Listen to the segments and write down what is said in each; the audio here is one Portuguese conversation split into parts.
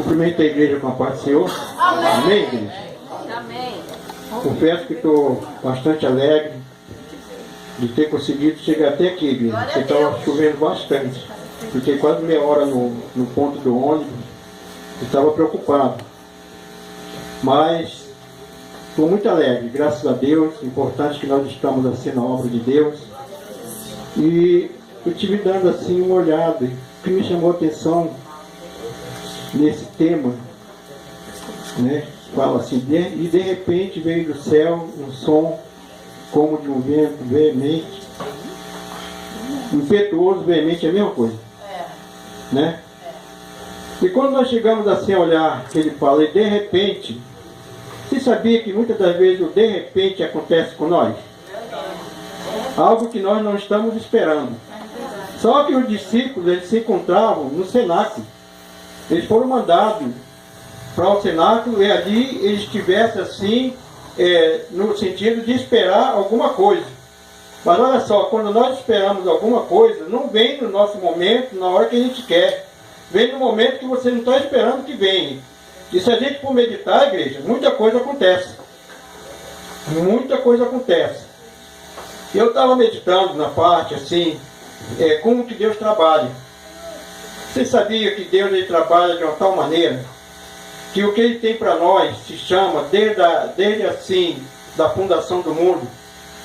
Cumprimento a igreja com a paz do Senhor. Amém, igreja? Amém. Confesso que estou bastante alegre de ter conseguido chegar até aqui, igreja. Porque estava chovendo bastante. Fiquei quase meia hora no ponto do ônibus. Eu estava preocupado. Mas estou muito alegre, graças a Deus. Importante que nós estamos assim na obra de Deus. E eu estive dando assim uma olhada. O que me chamou a atenção nesse tema, né? Fala assim, e de repente veio do céu um som como de um vento veemente, impetuoso, veemente, é a mesma coisa, né? E quando nós chegamos assim a olhar, que ele fala, e de repente, você sabia que muitas das vezes o de repente acontece com nós? Algo que nós não estamos esperando. Só que os discípulos, eles se encontravam no cenáculo. Eles foram mandados para o cenáculo e ali eles estivessem assim, no sentido de esperar alguma coisa. Mas olha só, quando nós esperamos alguma coisa, não vem no nosso momento, na hora que a gente quer. Vem no momento que você não está esperando que venha. E se a gente for meditar, igreja, muita coisa acontece. Muita coisa acontece. Eu estava meditando na parte assim, como que Deus trabalha. Você sabia que Deus ele trabalha de uma tal maneira que o que Ele tem para nós se chama, desde assim, da fundação do mundo,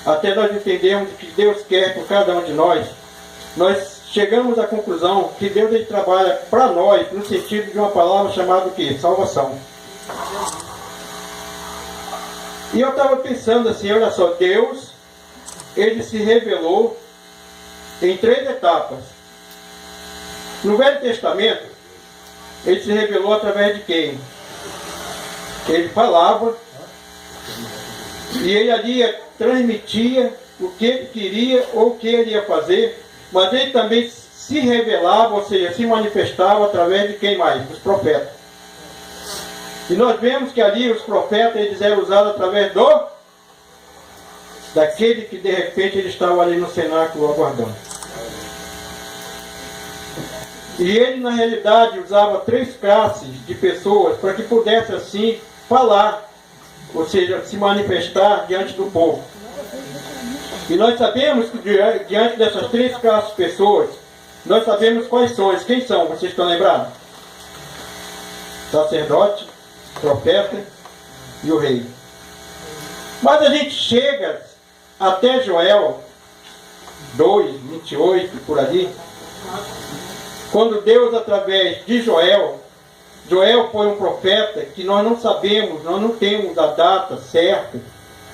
até nós entendermos o que Deus quer por cada um de nós, nós chegamos à conclusão que Deus ele trabalha para nós no sentido de uma palavra chamada o quê? Salvação. E eu estava pensando assim, olha só, Deus, Ele se revelou em 3 etapas. No Velho Testamento, Ele se revelou através de quem? Ele falava, e Ele ali transmitia o que Ele queria ou o que Ele ia fazer, mas Ele também se revelava, ou seja, se manifestava através de quem mais? Dos profetas. E nós vemos que ali os profetas, eles eram usados através daquele que de repente ele estava ali no cenáculo aguardando. E ele na realidade usava 3 classes de pessoas para que pudesse assim falar, ou seja, se manifestar diante do povo. E nós sabemos que diante dessas 3 classes de pessoas, nós sabemos quais são. Quem são? Vocês estão lembrados? Sacerdote, profeta e o rei. Mas a gente chega até Joel 2, 28, por ali, quando Deus, através de Joel foi um profeta que nós não sabemos, nós não temos a data certa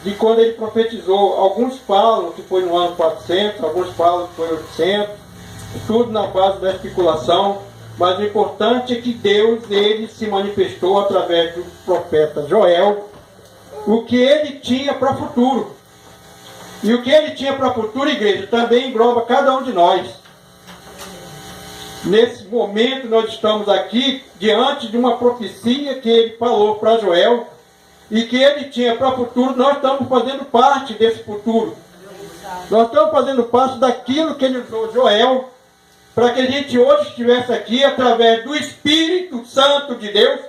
de quando ele profetizou. Alguns falam que foi no ano 400, alguns falam que foi 800, tudo na base da especulação, mas o importante é que Deus, ele se manifestou através do profeta Joel, o que ele tinha para o futuro. E o que ele tinha para o futuro, igreja, também engloba cada um de nós. Nesse momento nós estamos aqui diante de uma profecia que ele falou para Joel e que ele tinha para o futuro. Nós estamos fazendo parte desse futuro. Nós estamos fazendo parte daquilo que ele usou Joel para que a gente hoje estivesse aqui através do Espírito Santo de Deus,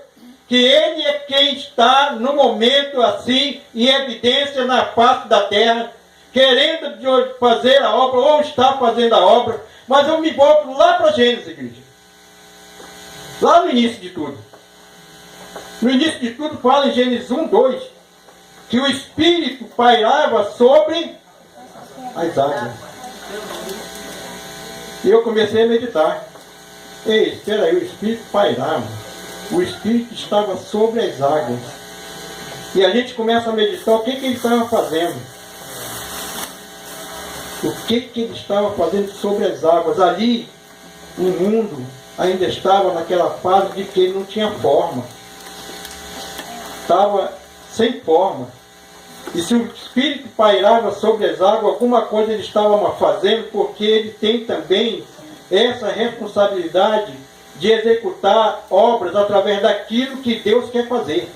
que ele é quem está no momento assim em evidência na face da terra, querendo fazer a obra ou está fazendo a obra. Mas eu me volto lá para Gênesis, igreja. Lá no início de tudo. No início de tudo fala em Gênesis 1, 2, que o Espírito pairava sobre as águas. E eu comecei a meditar. Ei, espera aí, o Espírito pairava. O Espírito estava sobre as águas. E a gente começa a meditar o que ele estava fazendo. O que ele estava fazendo sobre as águas. Ali, o mundo ainda estava naquela fase de que ele não tinha forma. Estava sem forma. E se o Espírito pairava sobre as águas, alguma coisa ele estava fazendo, porque ele tem também essa responsabilidade de executar obras através daquilo que Deus quer fazer.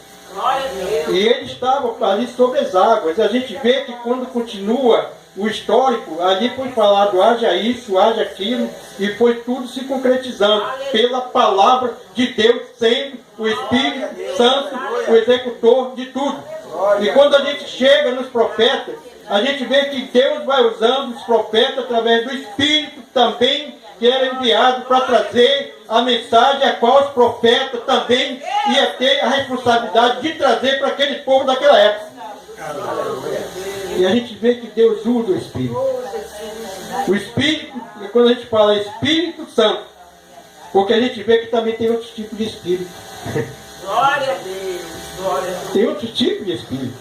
E ele estava ali sobre as águas. A gente vê que quando continua o histórico, ali foi falado, haja isso, haja aquilo, e foi tudo se concretizando pela palavra de Deus, sendo o Espírito Santo o executor de tudo. E quando a gente chega nos profetas, a gente vê que Deus vai usando os profetas através do Espírito também, que era enviado para trazer a mensagem a qual os profetas também ia ter a responsabilidade de trazer para aquele povo daquela época. E a gente vê que Deus usa o Espírito. O Espírito, quando a gente fala Espírito Santo, porque a gente vê que também tem outros tipos de Espírito. Glória a Deus, glória a Deus. Tem outros tipos de Espírito.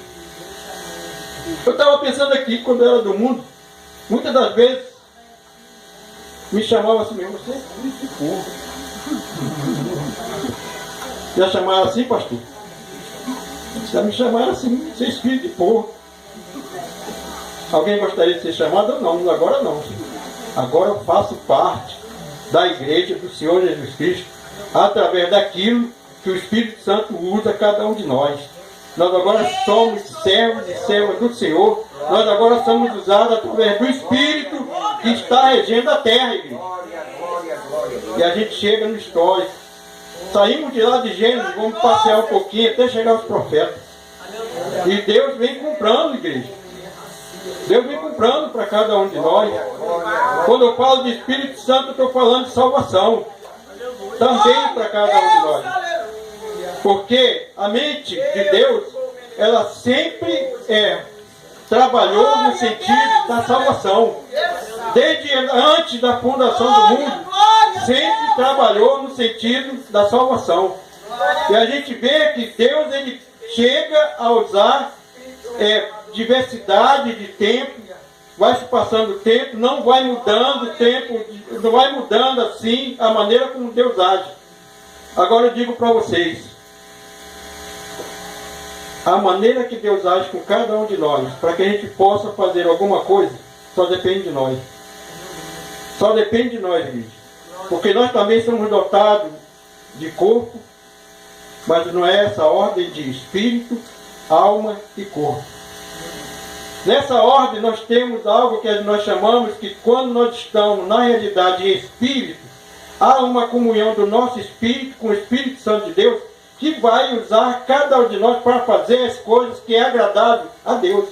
Eu estava pensando aqui, quando eu era do mundo, muitas das vezes me chamava assim mesmo, você é filho de porco. Já chamaram assim, pastor? Já me chamaram assim, você é filho de porco. Alguém gostaria de ser chamado? Não, agora não. Agora eu faço parte da igreja do Senhor Jesus Cristo, através daquilo que o Espírito Santo usa cada um de nós. Nós agora somos servos e servas do Senhor. Nós agora somos usados através do Espírito que está regendo a terra, igreja. E a gente chega no histórico. Saímos de lá de Gênesis, vamos passear um pouquinho até chegar aos profetas. E Deus vem comprando, igreja. Deus vem comprando para cada um de nós. Quando eu falo de Espírito Santo, eu estou falando de salvação. Também para cada um de nós. Porque a mente de Deus, ela sempre trabalhou no sentido da salvação. Desde antes da fundação do mundo, sempre trabalhou no sentido da salvação. E a gente vê que Deus, ele chega a usar diversidade de tempo, vai se passando o tempo, não vai mudando o tempo, não vai mudando assim a maneira como Deus age. Agora eu digo para vocês, a maneira que Deus age com cada um de nós, para que a gente possa fazer alguma coisa, só depende de nós. Só depende de nós, gente. Porque nós também somos dotados de corpo, mas não é essa ordem de espírito, alma e corpo. Nessa ordem nós temos algo que nós chamamos que quando nós estamos na realidade em espírito, há uma comunhão do nosso espírito com o Espírito Santo de Deus, que vai usar cada um de nós para fazer as coisas que é agradável a Deus.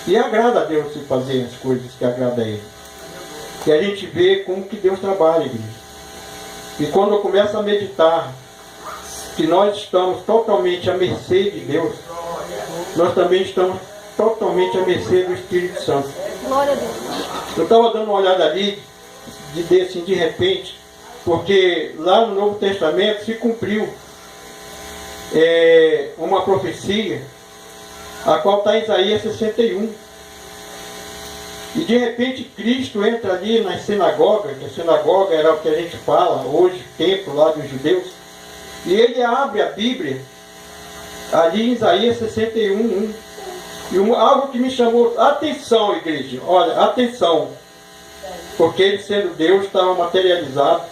E agrada a Deus se fazer as coisas que agradam a Ele. E a gente vê como que Deus trabalha, igreja. E quando eu começo a meditar que nós estamos totalmente à mercê de Deus, nós também estamos totalmente à mercê do Espírito Santo. Glória a Deus. Eu estava dando uma olhada ali, de repente, porque lá no Novo Testamento se cumpriu uma profecia, a qual está em Isaías 61. E de repente Cristo entra ali na sinagoga, que a sinagoga era o que a gente fala hoje, templo lá dos judeus, e ele abre a Bíblia, ali em Isaías 61, e algo que me chamou atenção, igreja, olha, atenção, porque ele sendo Deus estava materializado,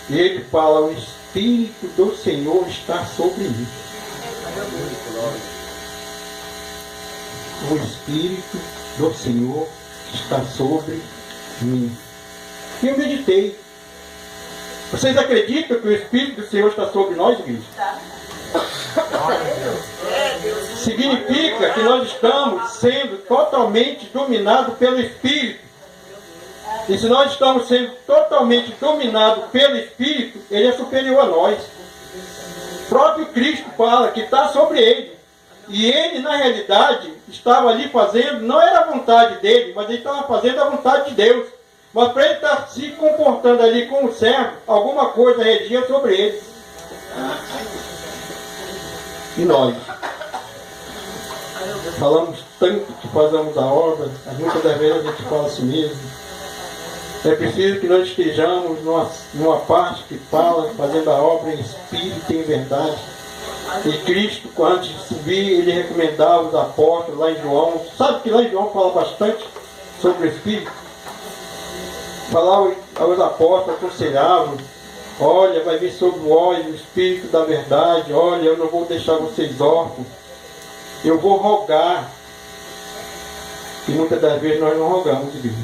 e ele fala, o Espírito do Senhor está sobre mim. O Espírito do Senhor está sobre mim. E eu meditei. Vocês acreditam que o Espírito do Senhor está sobre nós, igreja? Significa que nós estamos sendo totalmente dominados pelo Espírito. E se nós estamos sendo totalmente dominados pelo Espírito, Ele é superior a nós. O próprio Cristo fala que está sobre Ele. E Ele, na realidade, estava ali fazendo, não era a vontade dele, mas Ele estava fazendo a vontade de Deus. Mas para Ele estar se comportando ali como servo, alguma coisa regia sobre Ele. E nós? Falamos tanto que fazemos a obra, muitas das vezes a gente fala assim mesmo. É preciso que nós estejamos numa parte que fala, fazendo a obra em espírito e em verdade. E Cristo, antes de subir, ele recomendava os apóstolos lá em João. Sabe que lá em João fala bastante sobre o Espírito? Falava aos apóstolos, aconselhavam, olha, vai vir sobre vós o Espírito da verdade, olha, eu não vou deixar vocês órfãos, eu vou rogar E muitas das vezes nós não rogamos, igreja.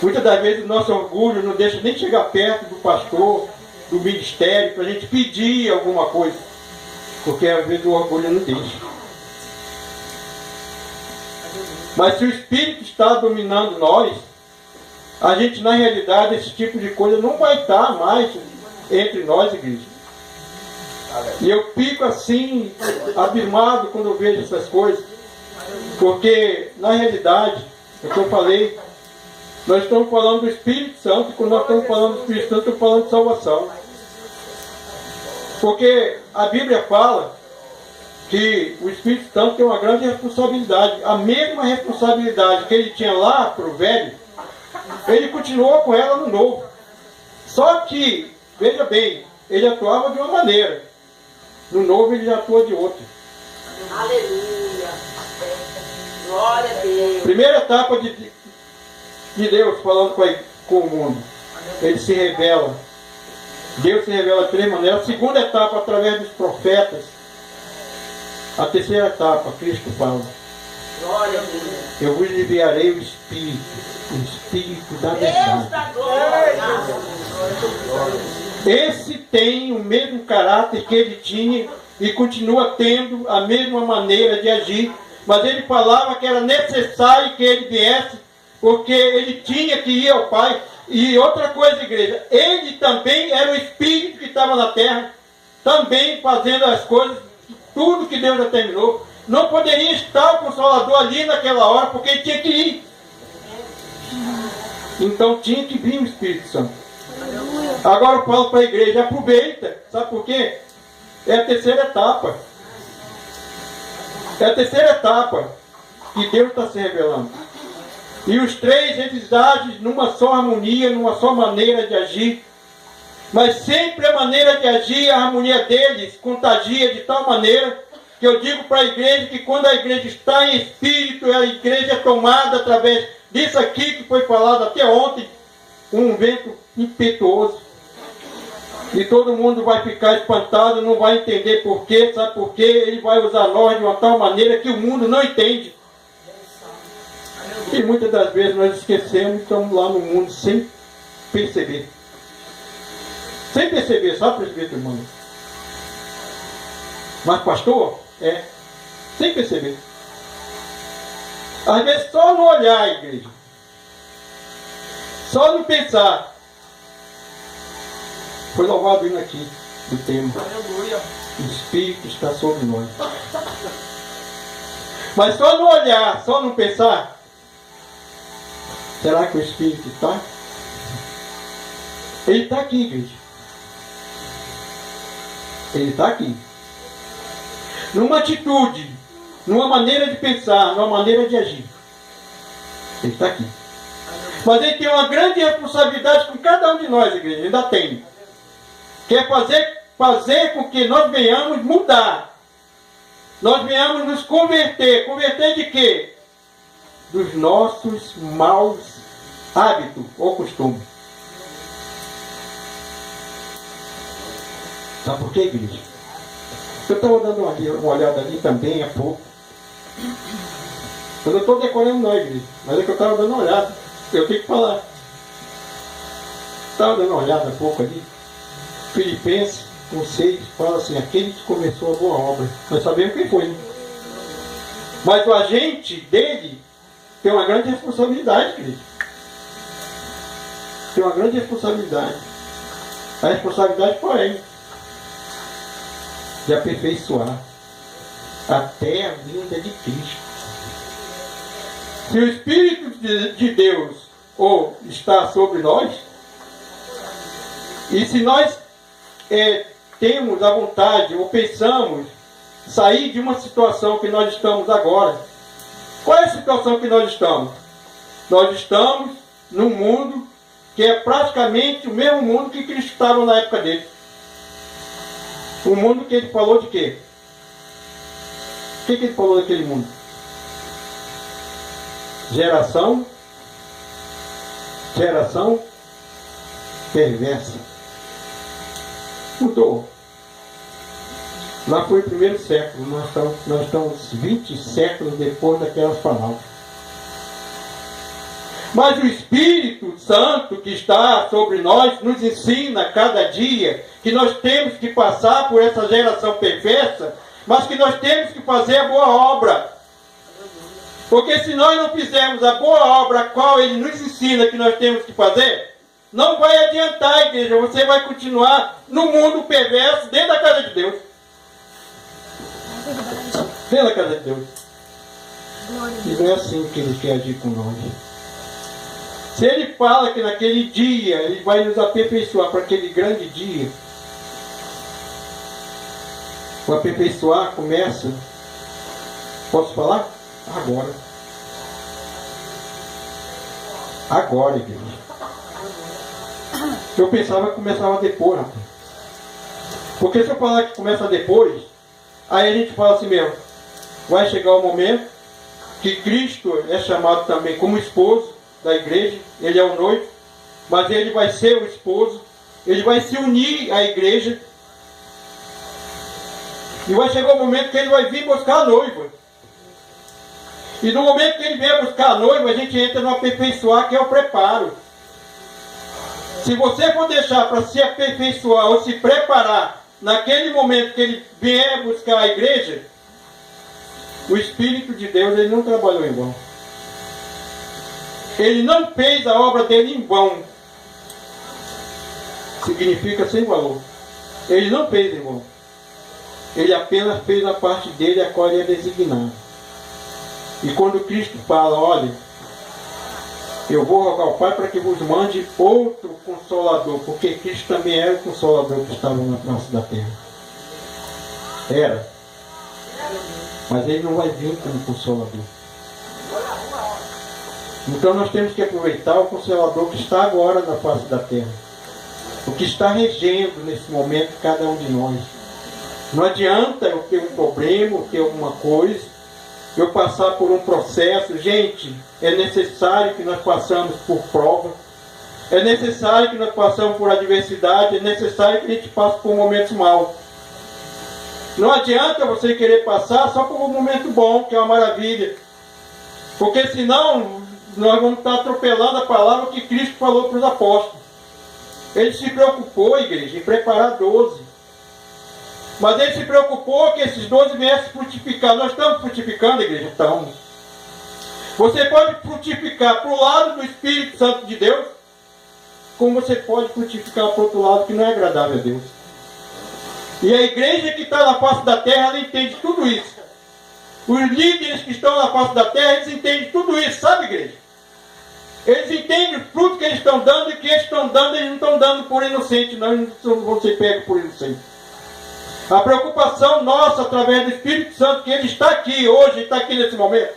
Muitas das vezes o nosso orgulho não deixa nem chegar perto do pastor, do ministério, para a gente pedir alguma coisa. Porque às vezes o orgulho não deixa. Mas se o Espírito está dominando nós, a gente na realidade esse tipo de coisa não vai estar mais entre nós, igreja. E eu fico assim, abismado quando eu vejo essas coisas. Porque na realidade, é o que eu falei, nós estamos falando do Espírito Santo, e quando nós estamos falando do Espírito Santo, estamos falando de salvação. Porque a Bíblia fala que o Espírito Santo tem uma grande responsabilidade. A mesma responsabilidade que ele tinha lá para o velho, ele continuou com ela no novo. Só que, veja bem, ele atuava de uma maneira. No novo ele já atua de outra. Aleluia. Glória a Deus. Primeira etapa de Deus falando com o mundo. Ele se revela. Deus se revela de três maneiras. A segunda etapa, através dos profetas. A terceira etapa, Cristo fala. Glória a Deus. Eu vos enviarei o Espírito da verdade. Deus da glória. Esse tem o mesmo caráter que ele tinha e continua tendo a mesma maneira de agir. Mas ele falava que era necessário que ele viesse, porque ele tinha que ir ao Pai. E outra coisa, igreja, ele também era o Espírito que estava na terra, também fazendo as coisas, tudo que Deus determinou. Não poderia estar o Consolador ali naquela hora, porque ele tinha que ir. Então tinha que vir o Espírito Santo. Agora eu falo para a igreja, aproveita. Sabe por quê? É a terceira etapa. É a terceira etapa que Deus está se revelando. E os três, eles agem numa só harmonia, numa só maneira de agir. Mas sempre a maneira de agir, a harmonia deles contagia de tal maneira que eu digo para a igreja que quando a igreja está em espírito, a igreja é tomada através disso aqui que foi falado até ontem, um vento impetuoso. E todo mundo vai ficar espantado, não vai entender por quê, sabe por quê? Ele vai usar nós de uma tal maneira que o mundo não entende. E muitas das vezes nós esquecemos, estamos lá no mundo sem perceber. Sem perceber, sabe, presbítero, irmão? Mas pastor, sem perceber. Às vezes só no olhar a igreja. Só no pensar. Foi louvado o hino aqui, do tema. Aleluia. O Espírito está sobre nós. Mas só no olhar, só no pensar. Será que o Espírito está? Ele está aqui, igreja. Ele está aqui. Numa atitude, numa maneira de pensar, numa maneira de agir. Ele está aqui. Mas ele tem uma grande responsabilidade com cada um de nós, igreja. Ainda tem. Que é fazer com que nós venhamos mudar. Nós venhamos nos converter. Converter de quê? Dos nossos maus hábitos ou costumes. Sabe por quê, igreja? Eu estava dando uma olhada ali também há pouco. Eu não estou decorando não, igreja. Mas é que eu estava dando uma olhada. Eu tenho que falar. Estava dando uma olhada há pouco ali. Filipenses 1:6 fala assim, aquele que começou a boa obra. Nós sabemos quem foi, né? Mas o agente dele tem uma grande responsabilidade, querido. Tem uma grande responsabilidade. A responsabilidade por ele de aperfeiçoar até a vinda de Cristo. Se o Espírito de Deus está sobre nós, e se nós temos a vontade ou pensamos sair de uma situação que nós estamos agora, qual é a situação que nós estamos? Nós estamos num mundo que é praticamente o mesmo mundo que Cristo estava na época dele. O mundo que ele falou de quê? O que ele falou daquele mundo? Geração perversa. Mudou. Lá foi o primeiro século. Nós estamos 20 séculos depois daquelas palavras. Mas o Espírito Santo que está sobre nós nos ensina cada dia que nós temos que passar por essa geração perversa, mas que nós temos que fazer a boa obra. Porque se nós não fizermos a boa obra a qual Ele nos ensina que nós temos que fazer, não vai adiantar, igreja. Você vai continuar no mundo perverso dentro da casa de Deus. Dentro da casa de Deus. E não é assim que Ele quer agir com nós. Se Ele fala que naquele dia Ele vai nos aperfeiçoar para aquele grande dia, o aperfeiçoar começa, posso falar? Agora. Agora, igreja. Eu pensava que começava depois, rapaz. Porque se eu falar que começa depois, aí a gente fala assim mesmo, vai chegar o momento que Cristo é chamado também como esposo da igreja, Ele é o noivo, mas Ele vai ser o esposo, Ele vai se unir à igreja, e vai chegar o momento que Ele vai vir buscar a noiva. E no momento que Ele vier buscar a noiva, a gente entra no aperfeiçoar, que é o preparo. Se você for deixar para se aperfeiçoar ou se preparar naquele momento que Ele vier buscar a igreja, o Espírito de Deus Ele não trabalhou em vão. Ele não fez a obra dele em vão. Significa sem valor. Ele não fez em vão. Ele apenas fez a parte dele a qual ele é designado. E quando Cristo fala, olha, eu vou rogar ao Pai para que vos mande outro Consolador, porque Cristo também era o Consolador que estava na face da terra. Era. Mas Ele não vai vir como Consolador. Então nós temos que aproveitar o Consolador que está agora na face da terra. O que está regendo nesse momento cada um de nós. Não adianta eu ter um problema, eu ter alguma coisa, eu passar por um processo. Gente, é necessário que nós passamos por prova. É necessário que nós passamos por adversidade. É necessário que a gente passe por momentos maus. Não adianta você querer passar só por um momento bom, que é uma maravilha. Porque senão nós vamos estar atropelando a palavra que Cristo falou para os apóstolos. Ele se preocupou, igreja, em preparar 12. Mas Ele se preocupou que esses 12 viessem frutificar. Nós estamos frutificando, igreja? Estamos. Você pode frutificar para o lado do Espírito Santo de Deus, como você pode frutificar para o outro lado que não é agradável a Deus. E a igreja que está na face da terra, ela entende tudo isso. Os líderes que estão na face da terra, eles entendem tudo isso, sabe, igreja? Eles entendem o fruto que eles estão dando, e que eles estão dando, eles não estão dando por inocente, não, eles não vão ser pegos por inocente. A preocupação nossa, através do Espírito Santo, que Ele está aqui hoje, está aqui nesse momento.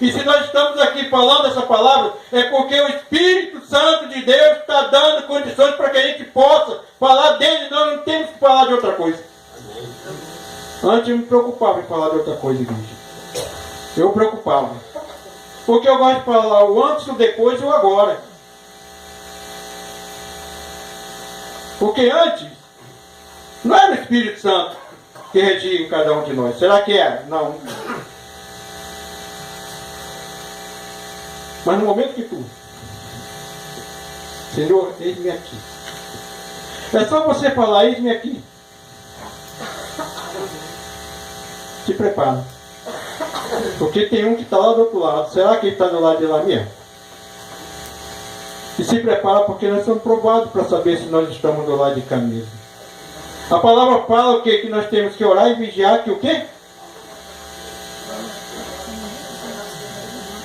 E se nós estamos aqui falando essa palavra, é porque o Espírito Santo de Deus está dando condições para que a gente possa falar dele. Nós não temos que falar de outra coisa. Antes eu me preocupava em falar de outra coisa, igreja. Eu me preocupava. Porque eu gosto de falar o antes, o depois e o agora. Porque antes, não era o Espírito Santo que regia em cada um de nós. Será que era? Não. Mas no momento que tu, Senhor, eis-me aqui. É só você falar, eis-me aqui. Se prepara. Porque tem um que está lá do outro lado. Será que ele está do lado de lá mesmo? E se prepara, porque nós somos provados para saber se nós estamos do lado de cá mesmo. A palavra fala o quê? Que nós temos que orar e vigiar, que o quê?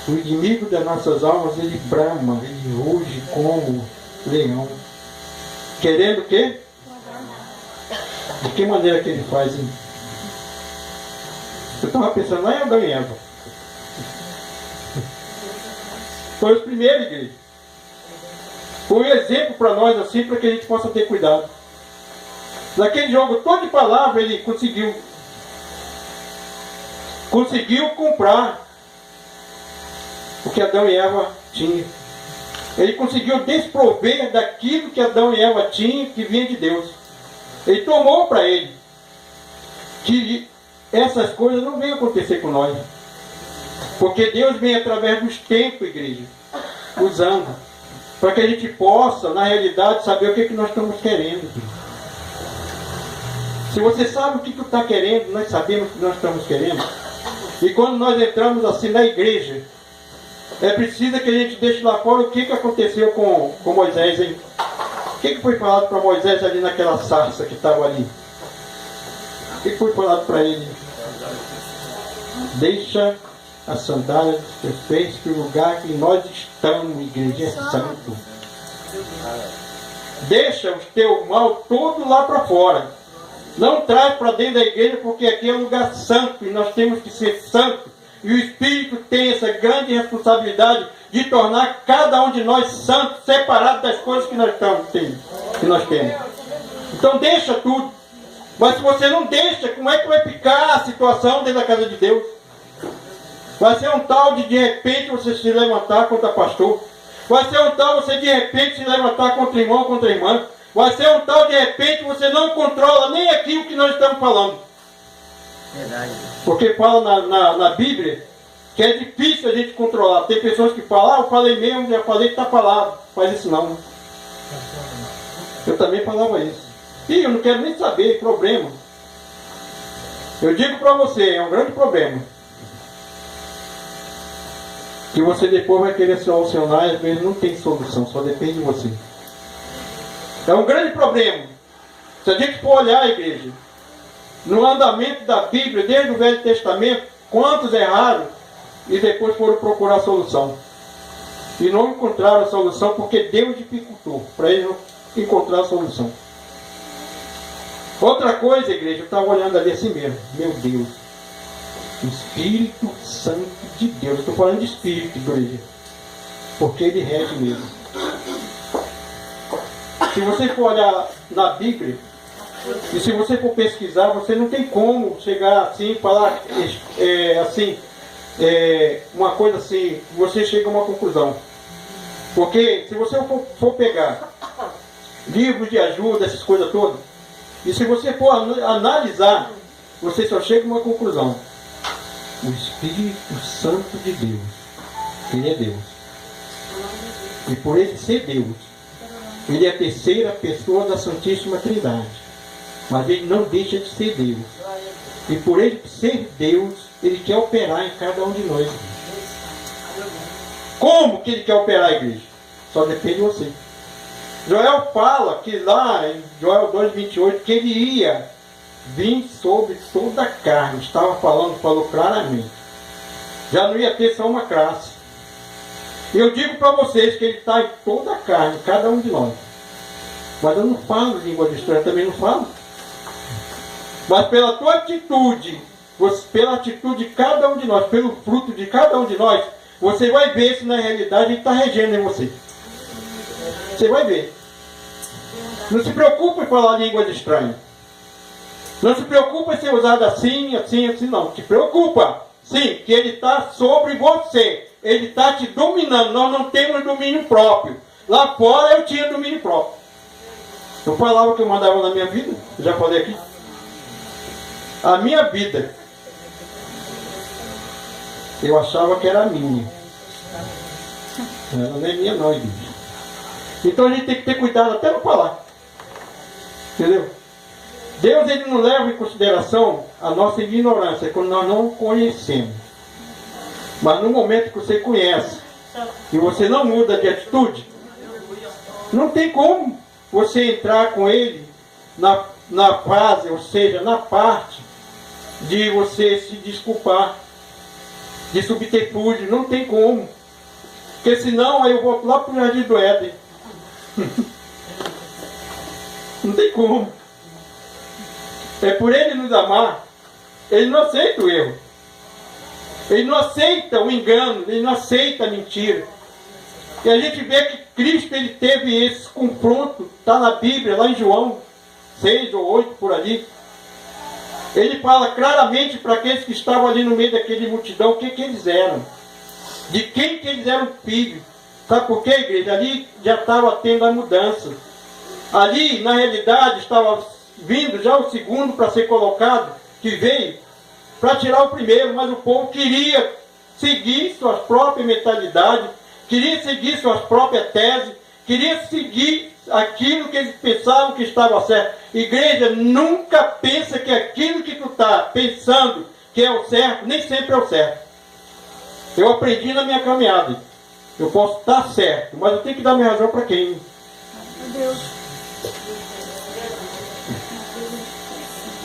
O inimigo das nossas almas, ele brama, ele ruge como leão. Querendo o quê? De que maneira que ele faz, hein? Eu estava pensando lá em Adão e Eva. Foi os primeiros, igreja. Foi um exemplo para nós assim, para que a gente possa ter cuidado. Naquele jogo todo de palavra, ele conseguiu comprar o que Adão e Eva tinham. Ele conseguiu desprover daquilo que Adão e Eva tinham, que vinha de Deus. Ele tomou para ele que essas coisas não vêm acontecer com nós. Porque Deus vem através dos tempos, igreja. usando, para que a gente possa, na realidade, saber o que nós estamos querendo. Se você sabe o que tu está querendo, nós sabemos o que nós estamos querendo. E quando nós entramos assim na igreja, é preciso que a gente deixe lá fora o que aconteceu com Moisés, hein? O que foi falado para Moisés ali naquela sarça que estava ali? O que foi falado para ele? Deixa a sandália dos teus pés, que o lugar que nós estamos, igreja, é santo. Deixa o teu mal todo lá para fora. Não traz para dentro da igreja, porque aqui é um lugar santo e nós temos que ser santos. E o Espírito tem essa grande responsabilidade de tornar cada um de nós santos, separados das coisas que nós temos. Então deixa tudo. Mas se você não deixa, como é que vai ficar a situação dentro da casa de Deus? Vai ser um tal de repente você se levantar contra pastor. Vai ser um tal você de repente se levantar contra irmão, contra irmã. Vai ser um tal de repente você não controla nem aquilo que nós estamos falando. Verdade. Porque fala na Bíblia que é difícil a gente controlar. Tem pessoas que falam, eu falei mesmo, já falei que está falado. Faz isso não. Eu também falava isso. E eu não quero nem saber, problema. Eu digo para você, é um grande problema. Que você depois vai querer solucionar e às vezes não tem solução, só depende de você. É um grande problema. Se a gente for olhar a igreja, no andamento da Bíblia, desde o Velho Testamento, quantos erraram e depois foram procurar a solução. E não encontraram a solução porque Deus dificultou para eles encontrar a solução. Outra coisa, igreja, eu estava olhando ali assim mesmo. Meu Deus. O Espírito Santo de Deus. Eu estou falando de Espírito, igreja. Porque ele rege mesmo. Se você for olhar na Bíblia, e se você for pesquisar, você não tem como chegar assim, falar uma coisa assim, você chega a uma conclusão. Porque se você for pegar livros de ajuda, essas coisas todas, e se você for analisar, você só chega a uma conclusão. O Espírito Santo de Deus, ele é Deus. E por ele ser Deus, ele é a terceira pessoa da Santíssima Trindade. Mas ele não deixa de ser Deus. E por ele ser Deus, ele quer operar em cada um de nós. Como que ele quer operar, igreja? Só depende de você. Joel fala que lá em Joel 2,28 que ele ia vir sobre toda a carne. Falou claramente. Já não ia ter só uma classe. Eu digo para vocês que ele está em toda a carne, cada um de nós. Mas eu não falo língua de estranha, também não falo. Mas pela tua atitude, pela atitude de cada um de nós, pelo fruto de cada um de nós, você vai ver se na realidade ele está regendo em você. Você vai ver. Não se preocupe em falar línguas estranhas. Não se preocupe em ser usado assim, não. Se preocupa, sim, que ele está sobre você. Ele está te dominando. Nós não temos domínio próprio. Lá fora eu tinha domínio próprio. Eu falava o que eu mandava na minha vida. Eu já falei aqui. A minha vida, eu achava que era minha. Ela não é minha não, igreja. Então a gente tem que ter cuidado até não falar. Entendeu? Deus, ele não leva em consideração a nossa ignorância, quando nós não conhecemos. Mas no momento que você conhece e você não muda de atitude, não tem como você entrar com ele na fase, ou seja, na parte de você se desculpar, de subterfúgio. Não tem como. Porque senão aí eu volto lá para o Jardim do Éden. Não tem como. É por ele nos amar. Ele não aceita o erro. Ele não aceita o engano. Ele não aceita a mentira. E a gente vê que Cristo, ele teve esse confronto. Está na Bíblia, lá em João 6 ou 8, por ali. Ele fala claramente para aqueles que estavam ali no meio daquele multidão o que eles eram. De quem que eles eram filhos. Sabe por quê, igreja? Ali já estava tendo a mudança. Ali, na realidade, estava vindo já o segundo para ser colocado, que veio para tirar o primeiro, mas o povo queria seguir sua própria mentalidade, queria seguir suas próprias teses, queria seguir aquilo que eles pensavam que estava certo. Igreja, nunca pensa que aquilo que tu está pensando que é o certo, nem sempre é o certo. Eu aprendi na minha caminhada. Eu posso estar certo, mas eu tenho que dar minha razão para quem?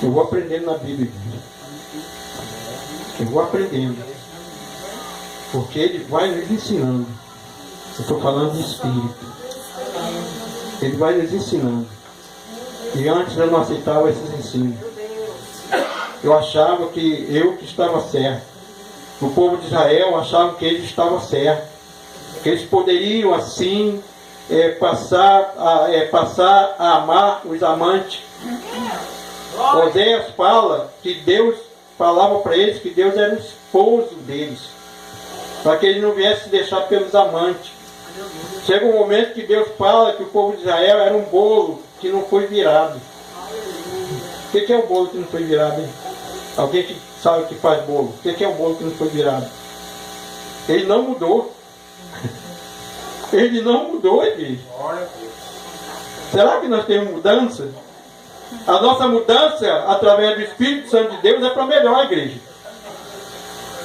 Eu vou aprendendo na Bíblia. Eu vou aprendendo. Porque ele vai nos ensinando. Eu estou falando de Espírito. Ele vai nos ensinando. E antes eu não aceitava esses ensinos. Eu achava que eu que estava certo. O povo de Israel achava que eles estavam certos. Que eles poderiam assim passar a amar os amantes. Oséias fala que Deus falava para eles que Deus era o esposo deles, para que eles não viessem se deixar pelos amantes. Chega um momento que Deus fala que o povo de Israel era um bolo que não foi virado. O que é o bolo que não foi virado, hein? Alguém que sabe o que faz bolo? O que é o bolo que não foi virado? Ele não mudou. Ele não mudou, igreja. Será que nós temos mudança? A nossa mudança, através do Espírito Santo de Deus, é para melhor, igreja.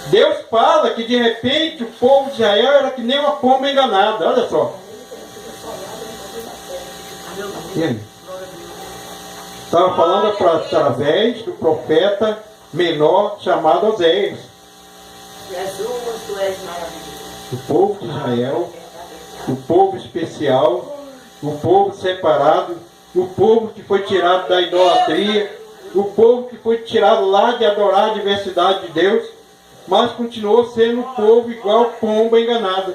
Deus fala que de repente o povo de Israel era que nem uma pomba enganada. Olha só. E aí? Estava falando através do profeta menor chamado Oséias. Jesus, tu és maravilhoso. O povo de Israel, o povo especial, o povo separado, o povo que foi tirado da idolatria, o povo que foi tirado lá de adorar a diversidade de Deus, mas continuou sendo um povo igual pomba enganada.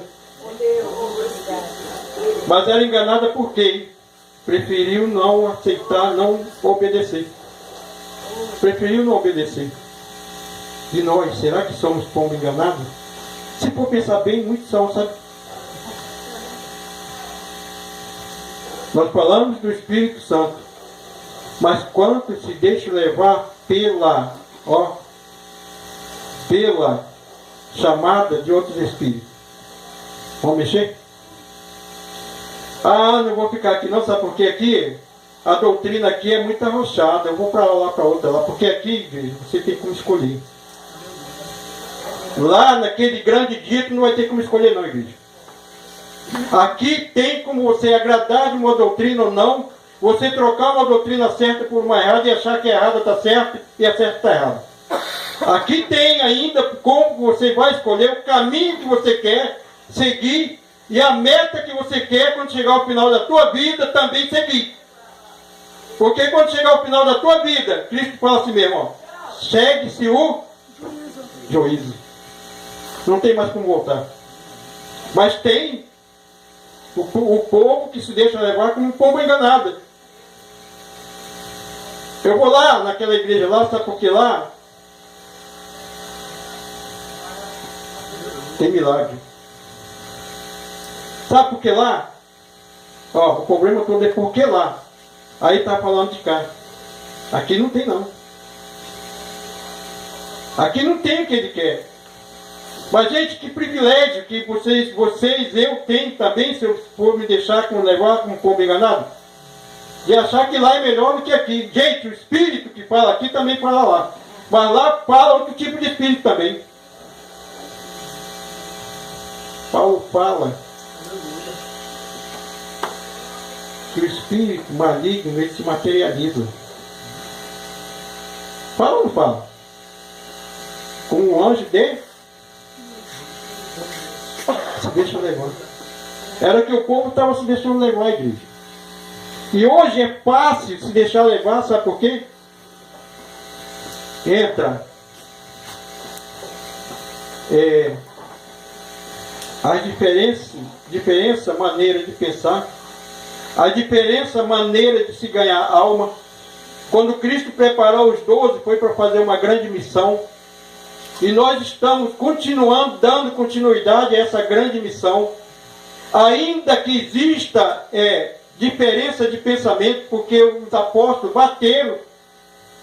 Mas era enganada por quê? Preferiu não aceitar, não obedecer. Preferiu não obedecer. E nós, será que somos pomba enganada? Se for pensar bem, muitos são, sabe? Nós falamos do Espírito Santo, mas quantos se deixam levar pela chamada de outros espíritos? Vamos mexer? Ah, não vou ficar aqui não, sabe por quê? Aqui, a doutrina aqui é muito arrochada, eu vou para lá, para outra lá, porque aqui, você tem como escolher. Lá naquele grande dia, tu não vai ter como escolher não, igreja. Aqui tem como você agradar de uma doutrina ou não, você trocar uma doutrina certa por uma errada e achar que a errada está certa e a certa está errada. Aqui tem ainda como você vai escolher o caminho que você quer seguir e a meta que você quer quando chegar ao final da tua vida também seguir. Porque quando chegar ao final da tua vida, Cristo fala assim mesmo, ó, segue-se o juízo. Não tem mais como voltar. Mas tem o povo que se deixa levar como um pombo enganado. Eu vou lá naquela igreja lá, sabe por que lá? Tem milagre. Sabe por que lá? Ó, o problema todo é por que lá. Aí está falando de cá. Aqui não tem não. Aqui não tem o que ele quer. Mas, gente, que privilégio que vocês, eu tenho também, se eu for me deixar levar como pombo enganado, de achar que lá é melhor do que aqui. Gente, o espírito que fala aqui também fala lá. Mas lá fala outro tipo de espírito também. Paulo fala que o espírito maligno, ele se materializa. Fala ou não fala? Como um anjo de... se deixa levar. Era que o povo estava se deixando levar, igreja. E hoje é fácil se deixar levar, sabe por quê? Entra a diferença maneira de pensar, a diferença maneira de se ganhar alma. Quando Cristo preparou os 12, foi para fazer uma grande missão. E nós estamos continuando, dando continuidade a essa grande missão. Ainda que exista diferença de pensamento, porque os apóstolos bateram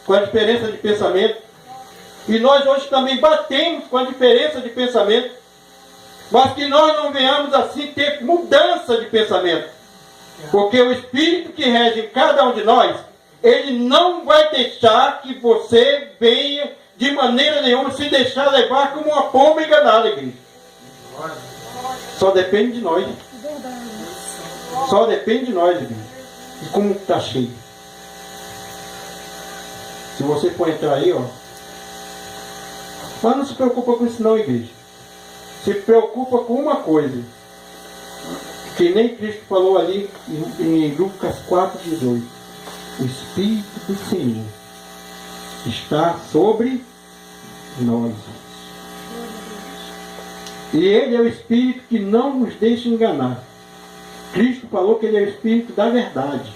com a diferença de pensamento. E nós hoje também batemos com a diferença de pensamento. Mas que nós não venhamos assim ter mudança de pensamento. Porque o Espírito que rege em cada um de nós, ele não vai deixar que você venha de maneira nenhuma se deixar levar como uma pomba enganada, igreja. Só depende de nós. Só depende de nós, igreja. E como está cheio. Se você for entrar aí, ó. Mas não se preocupa com isso não, igreja. Se preocupa com uma coisa. Que nem Cristo falou ali em Lucas 4,18. O Espírito do Senhor está sobre nós. E Ele é o Espírito que não nos deixa enganar. Cristo falou que Ele é o Espírito da verdade.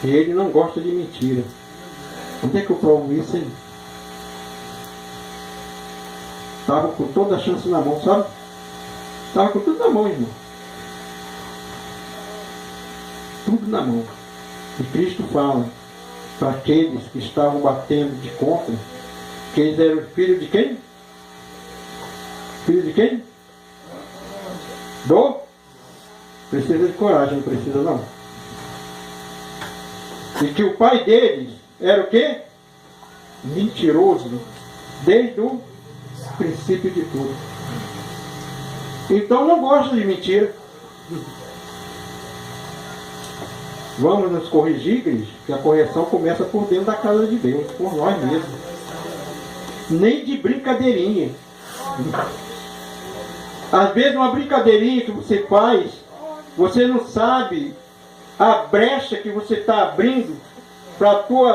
E Ele não gosta de mentira. Onde é que eu provo isso, hein? Estava com toda a chance na mão, sabe? Estava com tudo na mão, irmão. Tudo na mão. E Cristo fala para aqueles que estavam batendo de contra, que eles eram filhos de quem? Filho de quem? Precisa de coragem, não precisa não. E que o pai deles era o quê? Mentiroso, desde o princípio de tudo. Então não gosta de mentira. Vamos nos corrigir, igreja, que a correção começa por dentro da casa de Deus, por nós mesmos. Nem de brincadeirinha. Às vezes uma brincadeirinha que você faz, você não sabe a brecha que você está abrindo para a tua